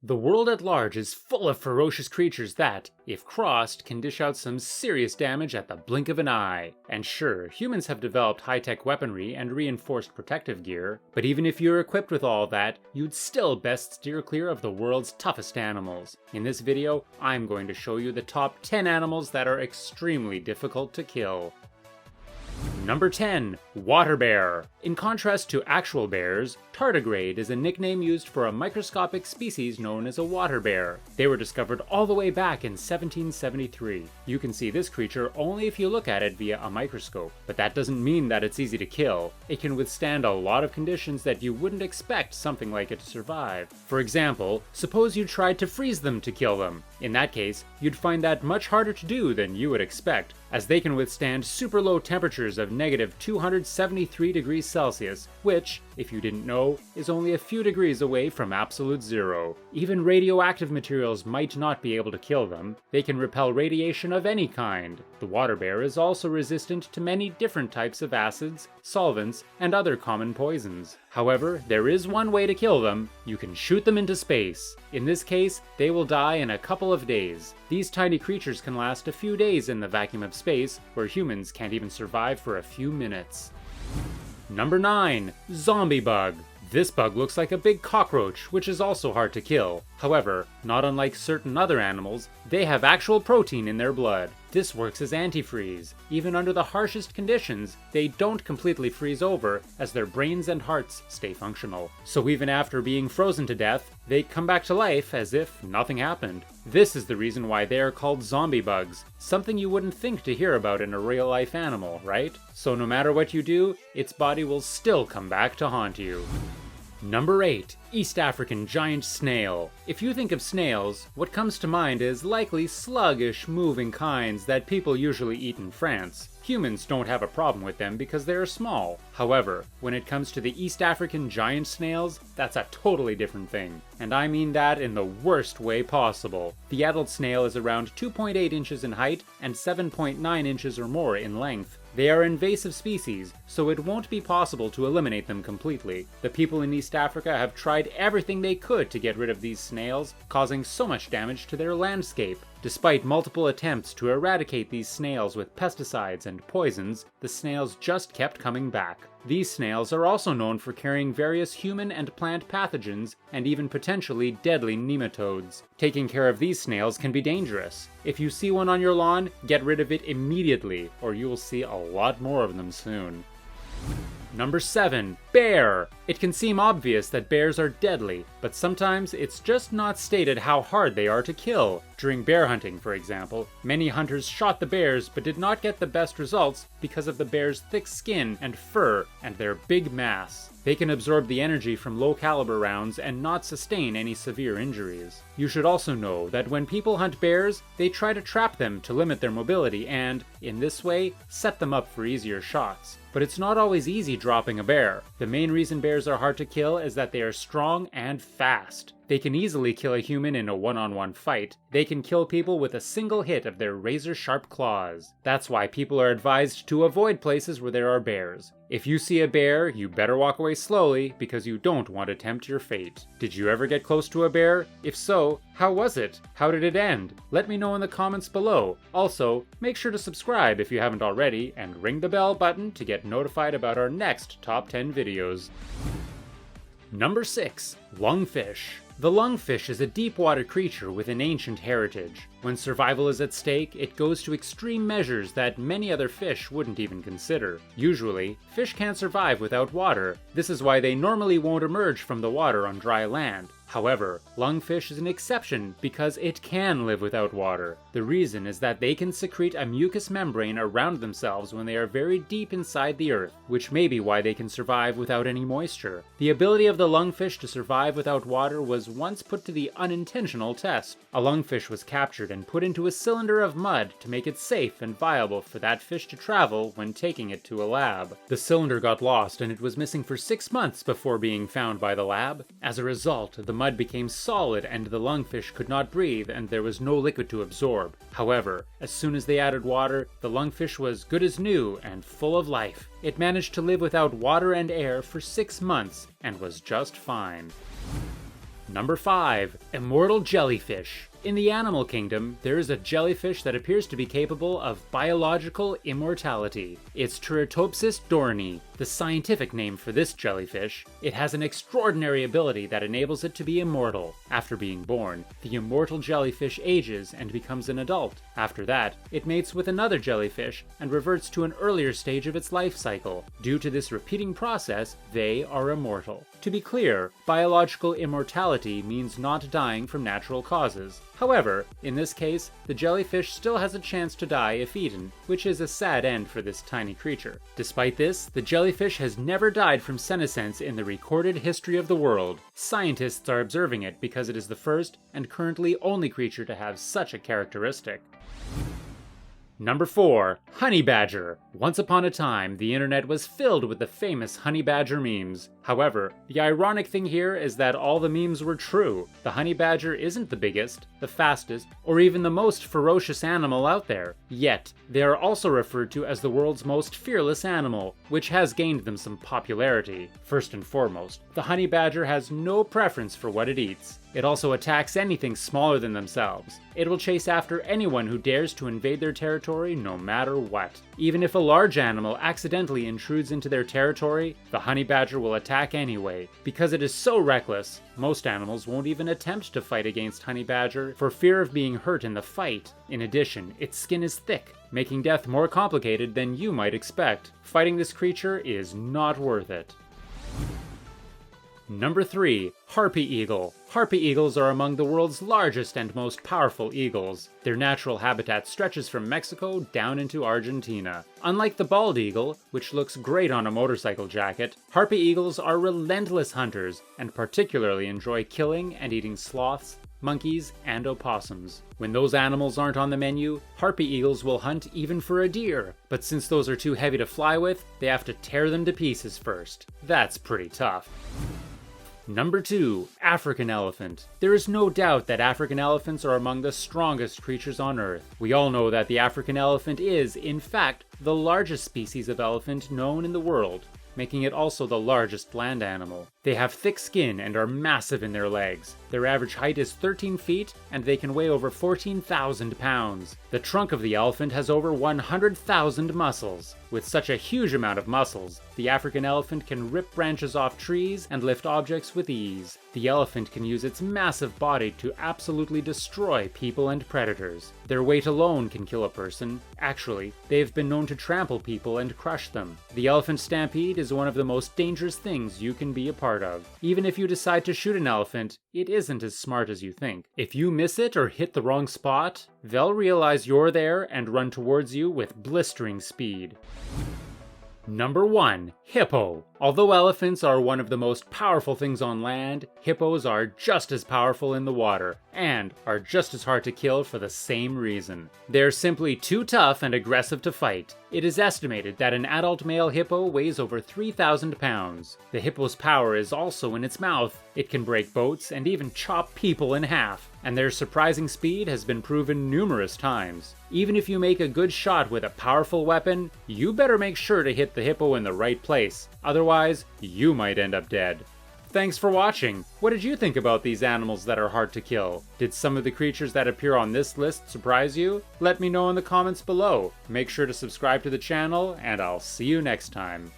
The world at large is full of ferocious creatures that, if crossed, can dish out some serious damage at the blink of an eye. And sure, humans have developed high-tech weaponry and reinforced protective gear, but even if you're equipped with all that, you'd still best steer clear of the world's toughest animals. In this video, I'm going to show you the top 10 animals that are extremely difficult to kill. Number 10. Water Bear. In contrast to actual bears, tardigrade is a nickname used for a microscopic species known as a water bear. They were discovered all the way back in 1773. You can see this creature only if you look at it via a microscope, but that doesn't mean that it's easy to kill. It can withstand a lot of conditions that you wouldn't expect something like it to survive. For example, suppose you tried to freeze them to kill them. In that case, you'd find that much harder to do than you would expect, as they can withstand super low temperatures of negative 273 degrees Celsius, which, if you didn't know, is only a few degrees away from absolute zero. Even radioactive materials might not be able to kill them. They can repel radiation of any kind. The water bear is also resistant to many different types of acids, solvents, and other common poisons. However, there is one way to kill them. You can shoot them into space. In this case, they will die in a couple of days. These tiny creatures can last a few days in the vacuum of space, where humans can't even survive for a few minutes. Number 9. Zombie Bug. This bug looks like a big cockroach, which is also hard to kill. However, not unlike certain other animals, they have actual protein in their blood. This works as antifreeze. Even under the harshest conditions, they don't completely freeze over, as their brains and hearts stay functional. So even after being frozen to death, they come back to life as if nothing happened. This is the reason why they are called zombie bugs, something you wouldn't think to hear about in a real-life animal, right? So no matter what you do, its body will still come back to haunt you. Number 8. East African Giant Snail. If you think of snails, what comes to mind is likely sluggish, moving kinds that people usually eat in France. Humans don't have a problem with them because they are small. However, when it comes to the East African giant snails, that's a totally different thing. And I mean that in the worst way possible. The adult snail is around 2.8 inches in height and 7.9 inches or more in length. They are invasive species, so it won't be possible to eliminate them completely. The people in East Africa have tried everything they could to get rid of these snails, causing so much damage to their landscape. Despite multiple attempts to eradicate these snails with pesticides and poisons, the snails just kept coming back. These snails are also known for carrying various human and plant pathogens and even potentially deadly nematodes. Taking care of these snails can be dangerous. If you see one on your lawn, get rid of it immediately, or you will see a lot more of them soon. Number 7. Bear. It can seem obvious that bears are deadly, but sometimes it's just not stated how hard they are to kill. During bear hunting, for example, many hunters shot the bears but did not get the best results because of the bear's thick skin and fur and their big mass. They can absorb the energy from low-caliber rounds and not sustain any severe injuries. You should also know that when people hunt bears, they try to trap them to limit their mobility and, in this way, set them up for easier shots. But it's not always easy dropping a bear. The main reason bears are hard to kill is that they are strong and fast. They can easily kill a human in a one-on-one fight. They can kill people with a single hit of their razor-sharp claws. That's why people are advised to avoid places where there are bears. If you see a bear, you better walk away slowly because you don't want to tempt your fate. Did you ever get close to a bear? If so, how was it? How did it end? Let me know in the comments below. Also, make sure to subscribe if you haven't already and ring the bell button to get notified about our next top 10 videos. Number 6. Lungfish. The lungfish is a deep-water creature with an ancient heritage. When survival is at stake, it goes to extreme measures that many other fish wouldn't even consider. Usually, fish can't survive without water. This is why they normally won't emerge from the water on dry land. However, lungfish is an exception because it can live without water. The reason is that they can secrete a mucous membrane around themselves when they are very deep inside the earth, which may be why they can survive without any moisture. The ability of the lungfish to survive without water was once put to the unintentional test. A lungfish was captured and put into a cylinder of mud to make it safe and viable for that fish to travel when taking it to a lab. The cylinder got lost and it was missing for 6 months before being found by the lab. As a result, the mud became solid and the lungfish could not breathe and there was no liquid to absorb. However, as soon as they added water, the lungfish was good as new and full of life. It managed to live without water and air for 6 months and was just fine. Number 5. Immortal jellyfish. In the animal kingdom, there is a jellyfish that appears to be capable of biological immortality. It's Turritopsis dohrnii, the scientific name for this jellyfish. It has an extraordinary ability that enables it to be immortal. After being born, the immortal jellyfish ages and becomes an adult. After that, it mates with another jellyfish and reverts to an earlier stage of its life cycle. Due to this repeating process, they are immortal. To be clear, biological immortality means not dying from natural causes. However, in this case, the jellyfish still has a chance to die if eaten, which is a sad end for this tiny creature. Despite this, the jellyfish has never died from senescence in the recorded history of the world. Scientists are observing it because it is the first and currently only creature to have such a characteristic. Number 4. Honey badger. Once upon a time, the internet was filled with the famous honey badger memes. However, the ironic thing here is that all the memes were true. The honey badger isn't the biggest, the fastest, or even the most ferocious animal out there. Yet, they are also referred to as the world's most fearless animal, which has gained them some popularity. First and foremost, the honey badger has no preference for what it eats. It also attacks anything smaller than themselves. It will chase after anyone who dares to invade their territory no matter what. Even if a large animal accidentally intrudes into their territory, the honey badger will attack anyway. Because it is so reckless, most animals won't even attempt to fight against honey badger for fear of being hurt in the fight. In addition, its skin is thick, making death more complicated than you might expect. Fighting this creature is not worth it. Number 3. Harpy eagle. Harpy eagles are among the world's largest and most powerful eagles. Their natural habitat stretches from Mexico down into Argentina. Unlike the bald eagle, which looks great on a motorcycle jacket, harpy eagles are relentless hunters and particularly enjoy killing and eating sloths, monkeys, and opossums. When those animals aren't on the menu, harpy eagles will hunt even for a deer, but since those are too heavy to fly with, they have to tear them to pieces first. That's pretty tough. Number 2. African elephant. There is no doubt that African elephants are among the strongest creatures on Earth. We all know that the African elephant is, in fact, the largest species of elephant known in the world, making it also the largest land animal. They have thick skin and are massive in their legs. Their average height is 13 feet, and they can weigh over 14,000 pounds. The trunk of the elephant has over 100,000 muscles. With such a huge amount of muscles, the African elephant can rip branches off trees and lift objects with ease. The elephant can use its massive body to absolutely destroy people and predators. Their weight alone can kill a person. Actually, they've been known to trample people and crush them. The elephant stampede is one of the most dangerous things you can be a part of. Even if you decide to shoot an elephant, it isn't as smart as you think. If you miss it or hit the wrong spot, they'll realize you're there and run towards you with blistering speed. Number 1. Hippo. Although elephants are one of the most powerful things on land, hippos are just as powerful in the water, and are just as hard to kill for the same reason. They're simply too tough and aggressive to fight. It is estimated that an adult male hippo weighs over 3,000 pounds. The hippo's power is also in its mouth. It can break boats and even chop people in half, and their surprising speed has been proven numerous times. Even if you make a good shot with a powerful weapon, you better make sure to hit the hippo in the right place, otherwise you might end up dead. Thanks for watching! What did you think about these animals that are hard to kill? Did some of the creatures that appear on this list surprise you? Let me know in the comments below. Make sure to subscribe to the channel, and I'll see you next time.